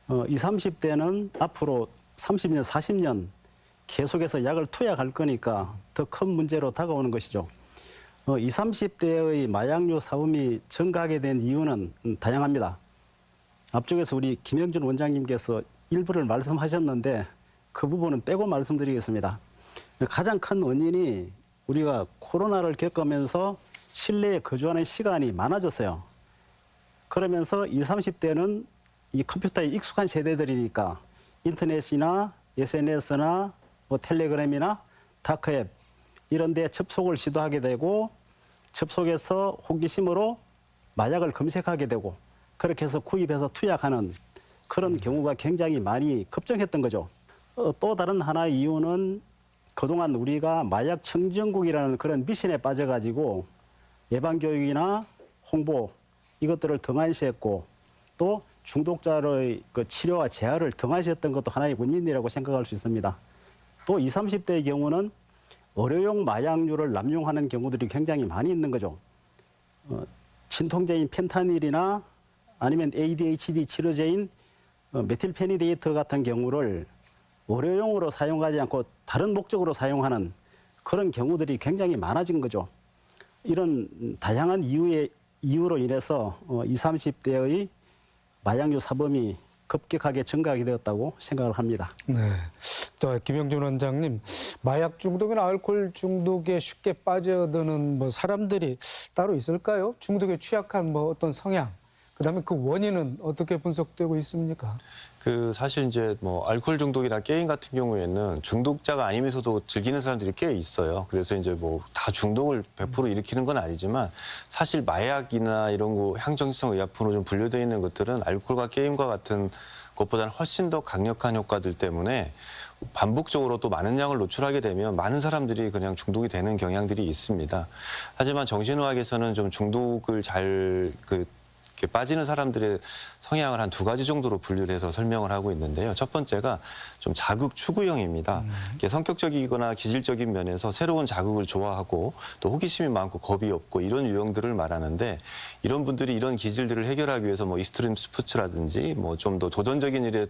20, 30대는 앞으로 30년, 40년 계속해서 약을 투약할 거니까 더 큰 문제로 다가오는 것이죠. 20, 30대의 마약류 사범이 증가하게 된 이유는 다양합니다. 앞쪽에서 우리 김영준 원장님께서 일부를 말씀하셨는데 그 부분은 빼고 말씀드리겠습니다. 가장 큰 원인이 우리가 코로나를 겪으면서 실내에 거주하는 시간이 많아졌어요. 그러면서 20, 30대는 이 컴퓨터에 익숙한 세대들이니까 인터넷이나 SNS나 뭐 텔레그램이나 다크앱 이런 데 접속을 시도하게 되고 접속해서 호기심으로 마약을 검색하게 되고 그렇게 해서 구입해서 투약하는 그런 경우가 굉장히 많이 급증했던 거죠. 또 다른 하나의 이유는 그동안 우리가 마약 청정국이라는 그런 미션에 빠져가지고 예방교육이나 홍보 이것들을 등한시했고 또 중독자의 그 치료와 재활을 등한시했던 것도 하나의 원인이라고 생각할 수 있습니다. 또 20, 30대의 경우는 의료용 마약류를 남용하는 경우들이 굉장히 많이 있는 거죠. 진통제인 펜타닐이나 아니면 ADHD 치료제인 메틸페니데이트 같은 경우를 의료용으로 사용하지 않고 다른 목적으로 사용하는 그런 경우들이 굉장히 많아진 거죠. 이런 다양한 이유로 인해서 20, 30대의 마약류 사범이 급격하게 증가하게 되었다고 생각을 합니다. 네. 또 김영준 원장님, 마약 중독이나 알코올 중독에 쉽게 빠져드는 뭐 사람들이 따로 있을까요? 중독에 취약한 뭐 어떤 성향, 그다음에 그 원인은 어떻게 분석되고 있습니까? 그 사실 이제 뭐 알코올 중독이나 게임 같은 경우에는 중독자가 아니면서도 즐기는 사람들이 꽤 있어요. 그래서 이제 뭐 다 중독을 100% 일으키는 건 아니지만 사실 마약이나 이런 거 향정신성 의약품으로 좀 분류되어 있는 것들은 알코올과 게임과 같은 것보다는 훨씬 더 강력한 효과들 때문에 반복적으로 또 많은 양을 노출하게 되면 많은 사람들이 그냥 중독이 되는 경향들이 있습니다. 하지만 정신의학에서는 좀 중독을 이렇게 빠지는 사람들의 성향을 한 2가지 정도로 분류를 해서 설명을 하고 있는데요. 첫 번째가 좀 자극 추구형입니다. 성격적이거나 기질적인 면에서 새로운 자극을 좋아하고 또 호기심이 많고 겁이 없고 이런 유형들을 말하는데 이런 분들이 이런 기질들을 해결하기 위해서 뭐 익스트림 스포츠라든지 뭐 좀 더 도전적인 일에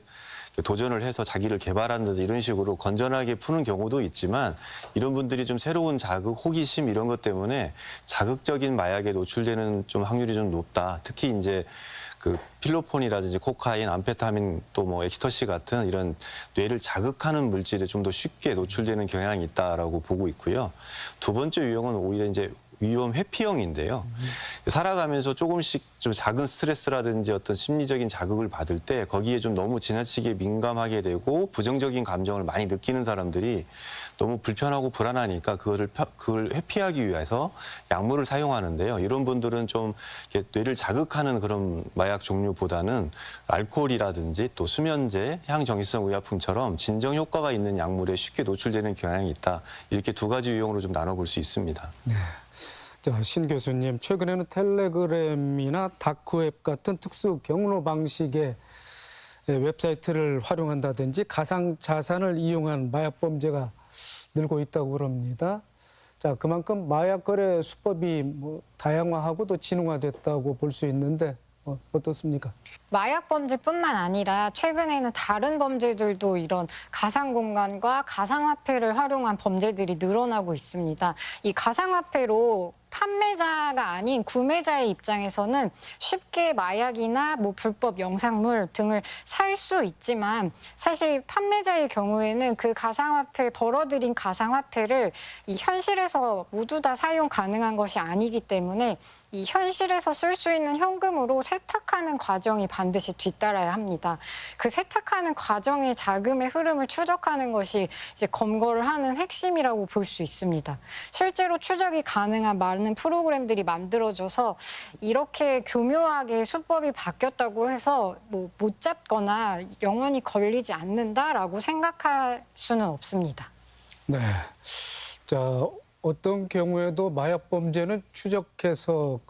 도전을 해서 자기를 개발한다든지 이런 식으로 건전하게 푸는 경우도 있지만 이런 분들이 좀 새로운 자극, 호기심 이런 것 때문에 자극적인 마약에 노출되는 좀 확률이 좀 높다. 특히 이제 그 필로폰이라든지 코카인, 암페타민 또 뭐 엑스터시 같은 이런 뇌를 자극하는 물질에 좀 더 쉽게 노출되는 경향이 있다라고 보고 있고요. 두 번째 유형은 오히려 이제 위험 회피형인데요. 살아가면서 조금씩 좀 작은 스트레스라든지 어떤 심리적인 자극을 받을 때 거기에 좀 너무 지나치게 민감하게 되고 부정적인 감정을 많이 느끼는 사람들이 너무 불편하고 불안하니까 그걸 회피하기 위해서 약물을 사용하는데요. 이런 분들은 좀 이렇게 뇌를 자극하는 그런 마약 종류보다는 알코올이라든지 또 수면제, 향정신성 의약품처럼 진정 효과가 있는 약물에 쉽게 노출되는 경향이 있다. 이렇게 두 가지 유형으로 좀 나눠볼 수 있습니다. 자, 신 교수님, 최근에는 텔레그램이나 다크웹 같은 특수 경로 방식의 웹사이트를 활용한다든지 가상 자산을 이용한 마약 범죄가 늘고 있다고 그럽니다. 자, 그만큼 마약 거래 수법이 뭐 다양화하고 또 진흥화됐다고 볼 수 있는데 어떻습니까? 마약 범죄뿐만 아니라 최근에는 다른 범죄들도 이런 가상 공간과 가상화폐를 활용한 범죄들이 늘어나고 있습니다. 이 가상화폐로 판매자가 아닌 구매자의 입장에서는 쉽게 마약이나 뭐 불법 영상물 등을 살 수 있지만 사실 판매자의 경우에는 그 가상화폐 벌어들인 가상화폐를 이 현실에서 모두 다 사용 가능한 것이 아니기 때문에 이 현실에서 쓸 수 있는 현금으로 세탁하는 과정이 반드시 뒤따라야 합니다. 그 세탁하는 과정의 자금의 흐름을 추적하는 것이 이제 검거를 하는 핵심이라고 볼 수 있습니다. 실제로 추적이 가능한 많은 프로그램들이 만들어져서 이렇게 교묘하게 수법이 바뀌었다고 해서 뭐 못 잡거나 영원히 걸리지 않는다라고 생각할 수는 없습니다. 네. 자, 어떤 경우에도 마약 범죄는 추적해서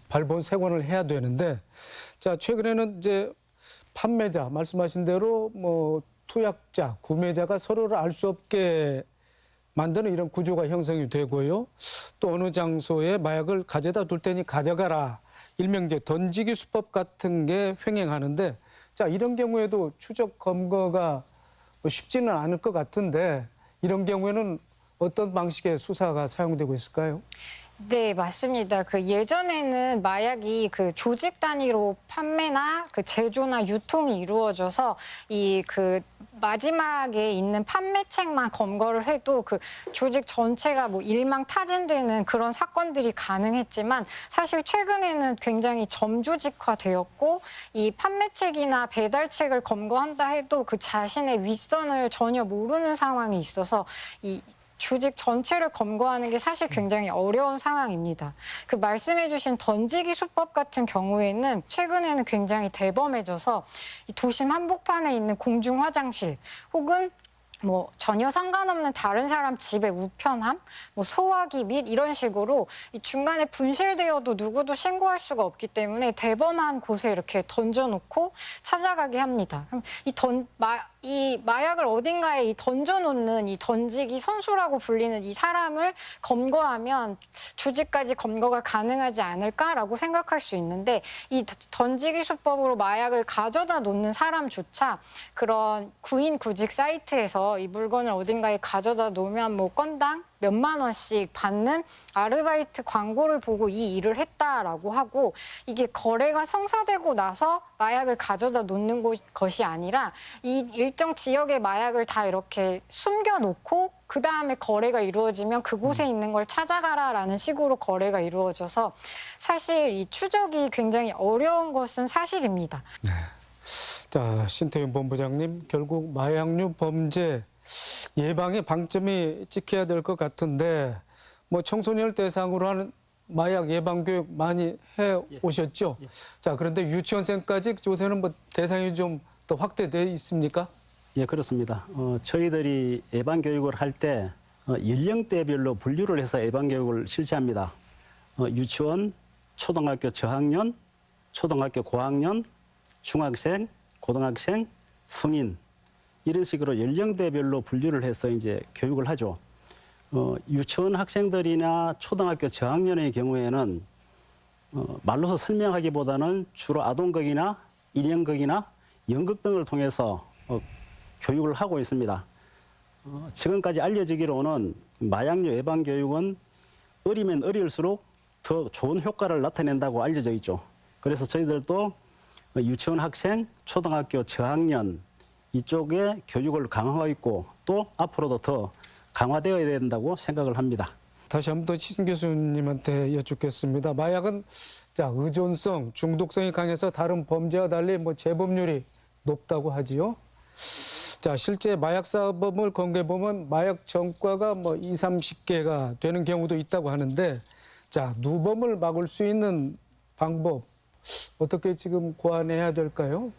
발본색원을 해야 되는데, 자, 최근에는 이제 판매자, 말씀하신 대로 뭐 투약자, 구매자가 서로를 알 수 없게 만드는 이런 구조가 형성이 되고요. 또 어느 장소에 마약을 가져다 둘 테니 가져가라. 일명 이제 던지기 수법 같은 게 횡행하는데, 자, 이런 경우에도 추적 검거가 쉽지는 않을 것 같은데, 이런 경우에는 어떤 방식의 수사가 사용되고 있을까요? 네, 맞습니다. 그 예전에는 마약이 그 조직 단위로 판매나 그 제조나 유통이 이루어져서 이 그 마지막에 있는 판매책만 검거를 해도 그 조직 전체가 뭐 일망타진되는 그런 사건들이 가능했지만 사실 최근에는 굉장히 점조직화되었고 이 판매책이나 배달책을 검거한다 해도 그 자신의 윗선을 전혀 모르는 상황이 있어서 이 조직 전체를 검거하는 게 사실 굉장히 어려운 상황입니다. 그 말씀해주신 던지기 수법 같은 경우에는 최근에는 굉장히 대범해져서 이 도심 한복판에 있는 공중 화장실 혹은 뭐 전혀 상관없는 다른 사람 집의 우편함, 뭐 소화기 및 이런 식으로 이 중간에 분실되어도 누구도 신고할 수가 없기 때문에 대범한 곳에 이렇게 던져놓고 찾아가게 합니다. 그럼 이 마약을 어딘가에 던져놓는 이 던지기 선수라고 불리는 이 사람을 검거하면 조직까지 검거가 가능하지 않을까라고 생각할 수 있는데 이 던지기 수법으로 마약을 가져다 놓는 사람조차 그런 구인구직 사이트에서 이 물건을 어딘가에 가져다 놓으면 뭐 건당 몇만 원씩 받는 아르바이트 광고를 보고 이 일을 했다라고 하고 이게 거래가 성사되고 나서 마약을 가져다 놓는 것이 아니라 이 일정 지역의 마약을 다 이렇게 숨겨놓고 그다음에 거래가 이루어지면 그곳에 있는 걸 찾아가라라는 식으로 거래가 이루어져서 사실 이 추적이 굉장히 어려운 것은 사실입니다. 네. 자, 신태윤 본부장님, 결국 마약류 범죄 예방의 방점이 찍혀야 될 것 같은데 뭐 청소년을 대상으로 하는 마약 예방 교육 많이 해 오셨죠? 자, 그런데 유치원생까지 요새는 뭐 대상이 좀 더 확대돼 있습니까? 예, 그렇습니다. 저희들이 예방 교육을 할 때 연령대별로 분류를 해서 예방 교육을 실시합니다. 유치원, 초등학교 저학년, 초등학교 고학년, 중학생, 고등학생, 성인 이런 식으로 연령대별로 분류를 해서 이제 교육을 하죠. 유치원 학생들이나 초등학교 저학년의 경우에는 말로서 설명하기보다는 주로 아동극이나 인형극이나 연극 등을 통해서 교육을 하고 있습니다. 지금까지 알려지기로는 마약류 예방 교육은 어리면 어릴수록 더 좋은 효과를 나타낸다고 알려져 있죠. 그래서 저희들도 유치원 학생, 초등학교 저학년 이쪽에 교육을 강화하고 있고 또 앞으로도 더 강화되어야 된다고 생각을 합니다. 다시 한 번 더 신 교수님한테 여쭙겠습니다. 마약은 자, 의존성, 중독성이 강해서 다른 범죄와 달리 재범률이 높다고 하지요. 자, 실제 마약 사범을 검거해 보면 마약 전과가 20-30개가 되는 경우도 있다고 하는데, 자, 누범을 막을 수 있는 방법 어떻게 지금 고안해야 될까요?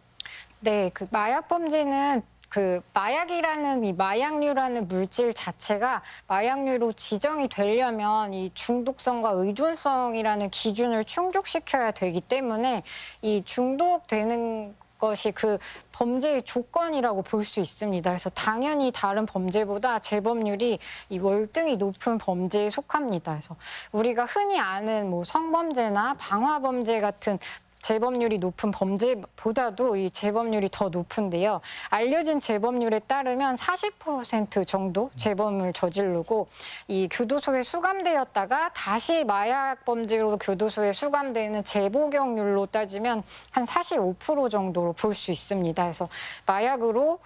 네, 그 마약 범죄는 그 마약이라는 이 마약류라는 물질 자체가 마약류로 지정이 되려면 이 중독성과 의존성이라는 기준을 충족시켜야 되기 때문에 이 중독되는 것이 그 범죄의 조건이라고 볼 수 있습니다. 그래서 당연히 다른 범죄보다 재범률이 이 월등히 높은 범죄에 속합니다. 그래서 우리가 흔히 아는 성범죄나 방화범죄 같은 재범률이 높은 범죄보다도 이 재범률이 더 높은데요. 알려진 재범률에 따르면 40% 정도 재범을 저지르고 이 교도소에 수감되었다가 다시 마약 범죄로 교도소에 수감되는 재복역률로 따지면 한 45% 정도로 볼 수 있습니다. 그래서 마약으로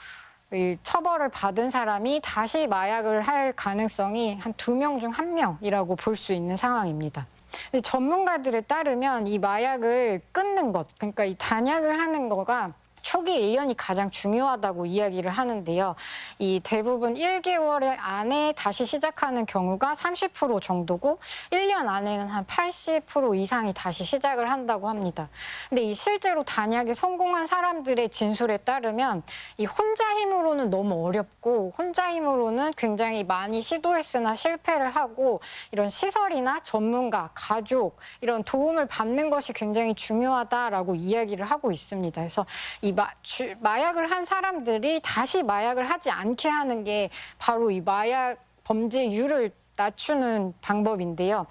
이 처벌을 받은 사람이 다시 마약을 할 가능성이 한 2명 중 1명이라고 볼 수 있는 상황입니다. 근데 전문가들에 따르면 이 마약을 끊는 것, 그러니까 이 단약을 하는 거가 초기 1년이 가장 중요하다고 이야기를 하는데요. 이 대부분 1개월 안에 다시 시작하는 경우가 30% 정도고 1년 안에는 한 80% 이상이 다시 시작을 한다고 합니다. 근데 이 실제로 단약에 성공한 사람들의 진술에 따르면 이 혼자 힘으로는 너무 어렵고 혼자 힘으로는 굉장히 많이 시도했으나 실패를 하고 이런 시설이나 전문가, 가족 이런 도움을 받는 것이 굉장히 중요하다라고 이야기를 하고 있습니다. 그래서 이 마약을 한 사람들이 다시 마약을 하지 않게 하는 게 바로 이 마약 범죄율을 낮추는 방법인데요.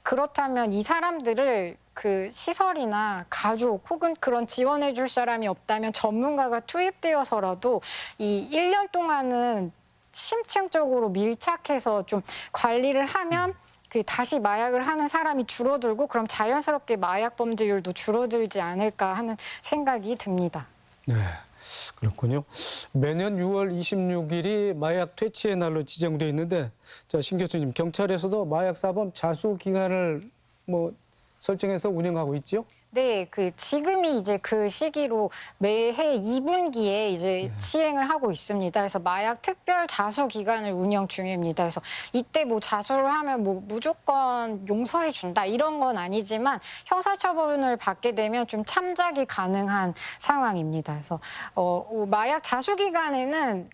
그렇다면 이 사람들을 그 시설이나 가족 혹은 그런 지원해 줄 사람이 없다면 전문가가 투입되어서라도 이 1년 동안은 심층적으로 밀착해서 좀 관리를 하면 그 다시 마약을 하는 사람이 줄어들고 그럼 자연스럽게 마약 범죄율도 줄어들지 않을까 하는 생각이 듭니다. 네, 그렇군요. 매년 6월 26일이 마약 퇴치의 날로 지정돼 있는데, 자, 신 교수님, 경찰에서도 마약 사범 자수 기간을 설정해서 운영하고 있죠? 네, 지금이 이제 그 시기로 매해 2분기에 이제 시행을 하고 있습니다. 그래서 마약 특별 자수 기간을 운영 중입니다. 그래서 이때 자수를 하면 무조건 용서해 준다 이런 건 아니지만 형사처분을 받게 되면 좀 참작이 가능한 상황입니다. 그래서 마약 자수 기간에는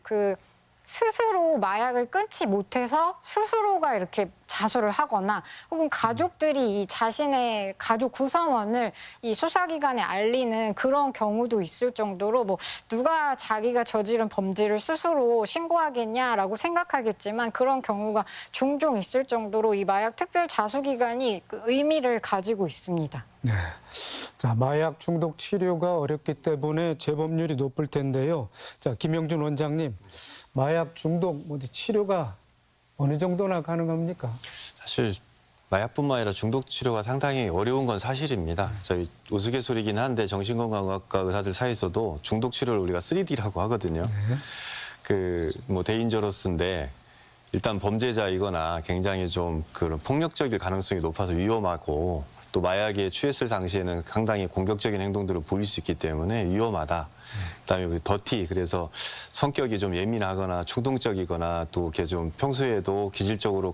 스스로 마약을 끊지 못해서 스스로가 이렇게 자수를 하거나 혹은 가족들이 이 자신의 가족 구성원을 이 수사기관에 알리는 그런 경우도 있을 정도로 누가 자기가 저지른 범죄를 스스로 신고하겠냐라고 생각하겠지만 그런 경우가 종종 있을 정도로 이 마약 특별 자수기간이 의미를 가지고 있습니다. 네. 자, 마약 중독 치료가 어렵기 때문에 재범률이 높을 텐데요. 자, 김영준 원장님, 마약 중독 치료가 어느 정도나 가능합니까? 사실 마약뿐만 아니라 중독 치료가 상당히 어려운 건 사실입니다. 저희 우스갯소리긴 한데 정신건강의학과 의사들 사이에서도 중독 치료를 우리가 3D라고 하거든요. 데인저러스인데 일단 범죄자이거나 굉장히 좀 그런 폭력적일 가능성이 높아서 위험하고 또 마약에 취했을 당시에는 상당히 공격적인 행동들을 보일 수 있기 때문에 위험하다. 그다음에 더티, 그래서 성격이 좀 예민하거나 충동적이거나 또 이렇게 좀 평소에도 기질적으로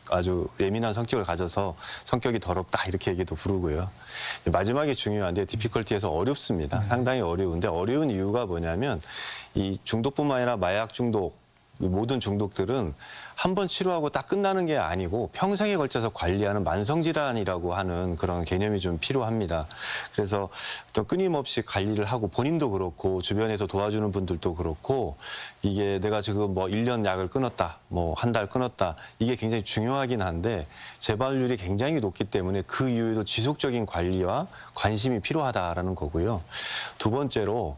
아주 예민한 성격을 가져서 성격이 더럽다 이렇게 얘기도 부르고요. 마지막에 중요한데 디피컬티에서 어렵습니다. 상당히 어려운데 어려운 이유가 뭐냐면 이 중독뿐만 아니라 마약 중독 모든 중독들은 한 번 치료하고 딱 끝나는 게 아니고 평생에 걸쳐서 관리하는 만성질환이라고 하는 그런 개념이 좀 필요합니다. 그래서 또 끊임없이 관리를 하고 본인도 그렇고 주변에서 도와주는 분들도 그렇고 이게 내가 지금 1년 약을 끊었다, 한 달 끊었다 이게 굉장히 중요하긴 한데 재발률이 굉장히 높기 때문에 그 이후에도 지속적인 관리와 관심이 필요하다라는 거고요. 두 번째로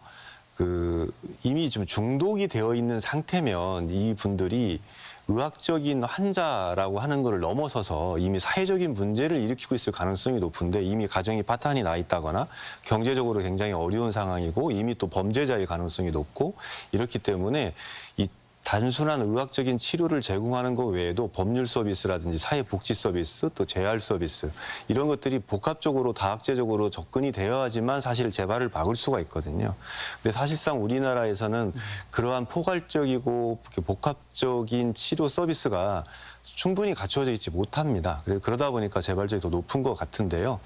이미 좀 중독이 되어 있는 상태면 이 분들이 의학적인 환자라고 하는 것을 넘어서서 이미 사회적인 문제를 일으키고 있을 가능성이 높은데 이미 가정이 파탄이 나 있다거나 경제적으로 굉장히 어려운 상황이고 이미 또 범죄자일 가능성이 높고 이렇기 때문에 이 단순한 의학적인 치료를 제공하는 것 외에도 법률 서비스라든지 사회복지 서비스 또 재활 서비스 이런 것들이 복합적으로 다학제적으로 접근이 되어야지만 사실 재발을 막을 수가 있거든요. 근데 사실상 우리나라에서는 그러한 포괄적이고 복합적인 치료 서비스가 충분히 갖춰져 있지 못합니다. 그러다 보니까 재발률이 더 높은 것 같은데요.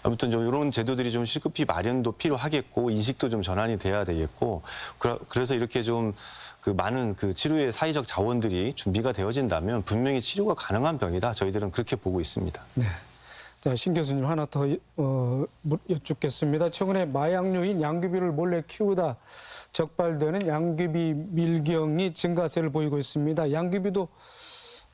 아무튼 좀 이런 제도들이 좀 시급히 마련도 필요하겠고 인식도 좀 전환이 돼야 되겠고 그래서 이렇게 좀 그 많은 그 치료의 사회적 자원들이 준비가 되어진다면 분명히 치료가 가능한 병이다. 저희들은 그렇게 보고 있습니다. 네. 자, 신 교수님 하나 더 여쭙겠습니다. 최근에 마약류인 양귀비를 몰래 키우다 적발되는 양귀비 밀경이 증가세를 보이고 있습니다. 양귀비도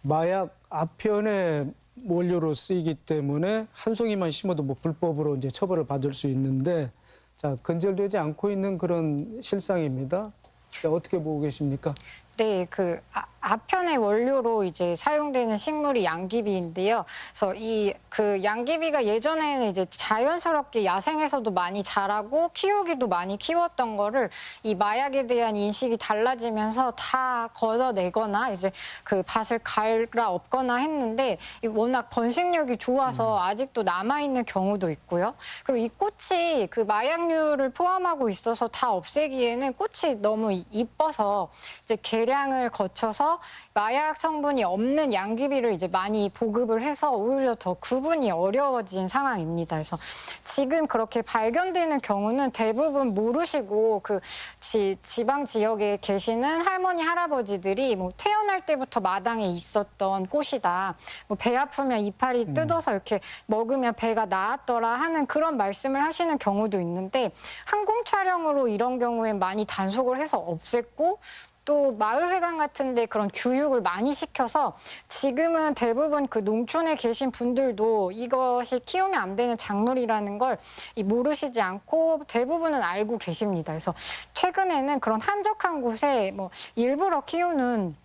마약 아편의 원료로 쓰이기 때문에 한 송이만 심어도 뭐 불법으로 이제 처벌을 받을 수 있는데, 자, 근절되지 않고 있는 그런 실상입니다. 자, 어떻게 보고 계십니까? 네, 그 아편의 원료로 이제 사용되는 식물이 양귀비인데요. 그래서 이 그 양귀비가 예전에는 이제 자연스럽게 야생에서도 많이 자라고 키우기도 많이 키웠던 거를 이 마약에 대한 인식이 달라지면서 다 걷어내거나 이제 그 밭을 갈아 엎거나 했는데 워낙 번식력이 좋아서 아직도 남아 있는 경우도 있고요. 그리고 이 꽃이 그 마약류를 포함하고 있어서 다 없애기에는 꽃이 너무 이뻐서 이제 계량을 거쳐서 마약 성분이 없는 양귀비를 이제 많이 보급을 해서 오히려 더 구분이 어려워진 상황입니다. 그래서 지금 그렇게 발견되는 경우는 대부분 모르시고 그 지방 지역에 계시는 할머니 할아버지들이 뭐 태어날 때부터 마당에 있었던 꽃이다. 뭐 배 아프면 이파리 뜯어서 이렇게 먹으면 배가 나았더라 하는 그런 말씀을 하시는 경우도 있는데 항공 촬영으로 이런 경우엔 많이 단속을 해서 없앴고 또 마을회관 같은데 그런 교육을 많이 시켜서 지금은 대부분 그 농촌에 계신 분들도 이것이 키우면 안 되는 작물이라는 걸 모르시지 않고 대부분은 알고 계십니다. 그래서 최근에는 그런 한적한 곳에 뭐 일부러 키우는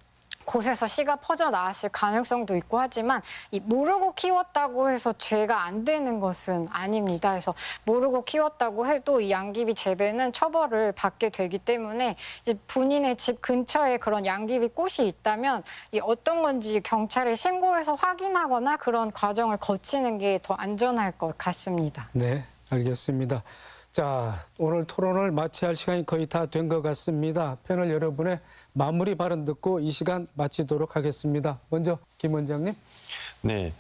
곳에서 씨가 퍼져 나왔을 가능성도 있고 하지만 이 모르고 키웠다고 해서 죄가 안 되는 것은 아닙니다. 그래서 모르고 키웠다고 해도 이 양귀비 재배는 처벌을 받게 되기 때문에 이제 본인의 집 근처에 그런 양귀비 꽃이 있다면 이 어떤 건지 경찰에 신고해서 확인하거나 그런 과정을 거치는 게 더 안전할 것 같습니다. 네, 알겠습니다. 자, 오늘 토론을 마쳐야 할 시간이 거의 다 된 것 같습니다. 패널 여러분의 마무리 발언 듣고 이 시간 마치도록 하겠습니다. 먼저 김 원장님. 네.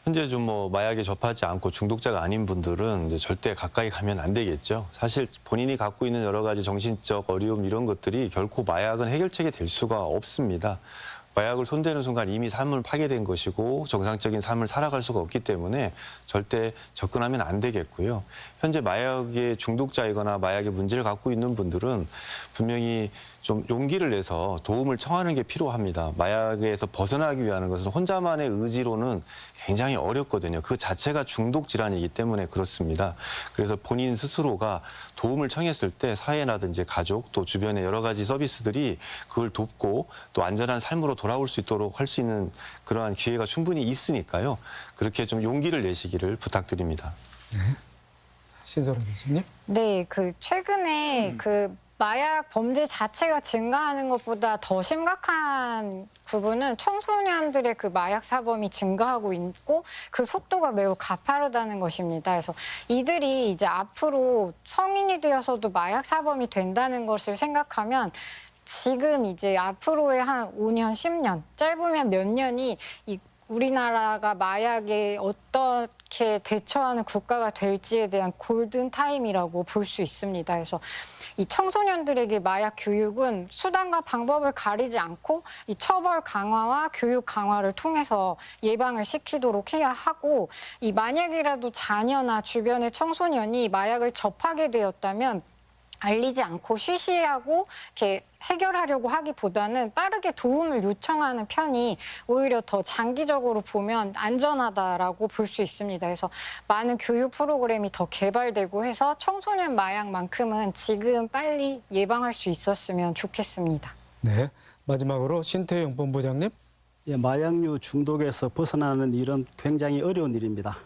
현재 좀 뭐 마약에 접하지 않고 중독자가 아닌 분들은 이제 절대 가까이 가면 안 되겠죠. 사실 본인이 갖고 있는 여러 가지 정신적 어려움 이런 것들이 결코 마약은 해결책이 될 수가 없습니다. 마약을 손대는 순간 이미 삶을 파괴된 것이고 정상적인 삶을 살아갈 수가 없기 때문에 절대 접근하면 안 되겠고요. 현재 마약의 중독자이거나 마약의 문제를 갖고 있는 분들은 분명히 좀 용기를 내서 도움을 청하는 게 필요합니다. 마약에서 벗어나기 위한 것은 혼자만의 의지로는 굉장히 어렵거든요. 그 자체가 중독 질환이기 때문에 그렇습니다. 그래서 본인 스스로가 도움을 청했을 때 사회나든지 가족 또 주변의 여러 가지 서비스들이 그걸 돕고 또 안전한 삶으로 돌아올 수 있도록 할 수 있는 그러한 기회가 충분히 있으니까요. 그렇게 좀 용기를 내시기를 부탁드립니다. 신설아 교수님. 네, 그 최근에 그 마약 범죄 자체가 증가하는 것보다 더 심각한 부분은 청소년들의 그 마약 사범이 증가하고 있고 그 속도가 매우 가파르다는 것입니다. 그래서 이들이 이제 앞으로 성인이 되어서도 마약 사범이 된다는 것을 생각하면 지금 이제 앞으로의 한 5년, 10년, 짧으면 몇 년이 이 우리나라가 마약에 어떻게 대처하는 국가가 될지에 대한 골든 타임이라고 볼 수 있습니다. 그래서 이 청소년들에게 마약 교육은 수단과 방법을 가리지 않고 이 처벌 강화와 교육 강화를 통해서 예방을 시키도록 해야 하고 이 만약이라도 자녀나 주변의 청소년이 마약을 접하게 되었다면 알리지 않고 쉬쉬하고 이렇게 해결하려고 하기보다는 빠르게 도움을 요청하는 편이 오히려 더 장기적으로 보면 안전하다라고 볼 수 있습니다. 그래서 많은 교육 프로그램이 더 개발되고 해서 청소년 마약만큼은 지금 빨리 예방할 수 있었으면 좋겠습니다. 네, 마지막으로 신태영 본부장님. 예, 마약류 중독에서 벗어나는 일은 굉장히 어려운 일입니다.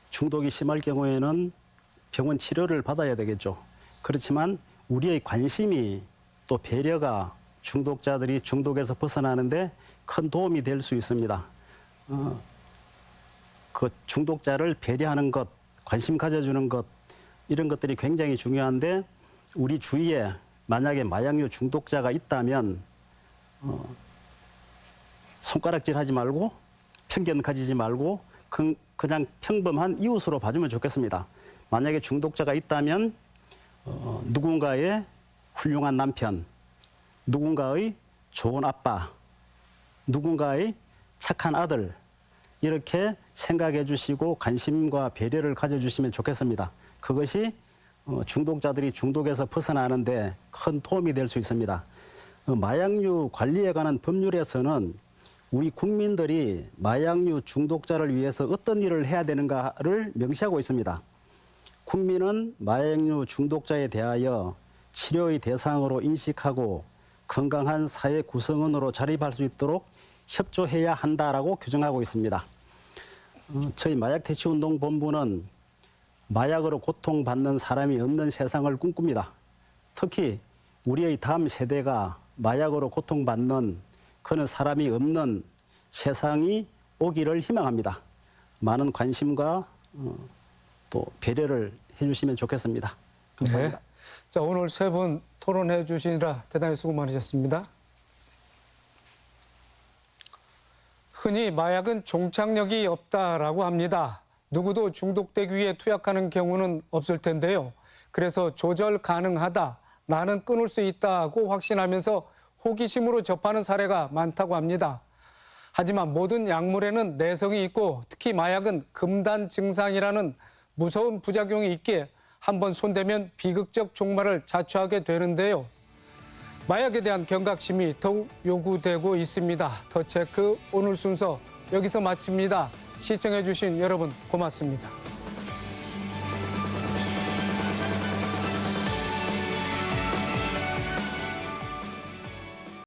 중독이 심할 경우에는 병원 치료를 받아야 되겠죠. 그렇지만 우리의 관심이 또 배려가 중독자들이 중독에서 벗어나는데 큰 도움이 될 수 있습니다. 그 중독자를 배려하는 것, 관심 가져주는 것, 이런 것들이 굉장히 중요한데 우리 주위에 만약에 마약류 중독자가 있다면 손가락질하지 말고 편견 가지지 말고 그냥 평범한 이웃으로 봐주면 좋겠습니다. 만약에 중독자가 있다면 누군가의 훌륭한 남편, 누군가의 좋은 아빠, 누군가의 착한 아들 이렇게 생각해 주시고 관심과 배려를 가져주시면 좋겠습니다. 그것이 중독자들이 중독에서 벗어나는데 큰 도움이 될 수 있습니다. 마약류 관리에 관한 법률에서는 우리 국민들이 마약류 중독자를 위해서 어떤 일을 해야 되는가를 명시하고 있습니다. 국민은 마약류 중독자에 대하여 치료의 대상으로 인식하고 건강한 사회 구성원으로 자립할 수 있도록 협조해야 한다라고 규정하고 있습니다. 저희 마약퇴치운동본부는 마약으로 고통받는 사람이 없는 세상을 꿈꿉니다. 특히 우리의 다음 세대가 마약으로 고통받는 그런 사람이 없는 세상이 오기를 희망합니다. 많은 관심과 또 배려를 해주시면 좋겠습니다. 감사합니다. 네. 자, 오늘 세 분 토론해 주시느라 대단히 수고 많으셨습니다. 흔히 마약은 종착역이 없다라고 합니다. 누구도 중독되기 위해 투약하는 경우는 없을 텐데요. 그래서 조절 가능하다, 나는 끊을 수 있다고 확신하면서 호기심으로 접하는 사례가 많다고 합니다. 하지만 모든 약물에는 내성이 있고 특히 마약은 금단 증상이라는 무서운 부작용이 있기에 한번 손대면 비극적 종말을 자초하게 되는데요. 마약에 대한 경각심이 더욱 요구되고 있습니다. 더 체크 오늘 순서 여기서 마칩니다. 시청해 주신 여러분 고맙습니다.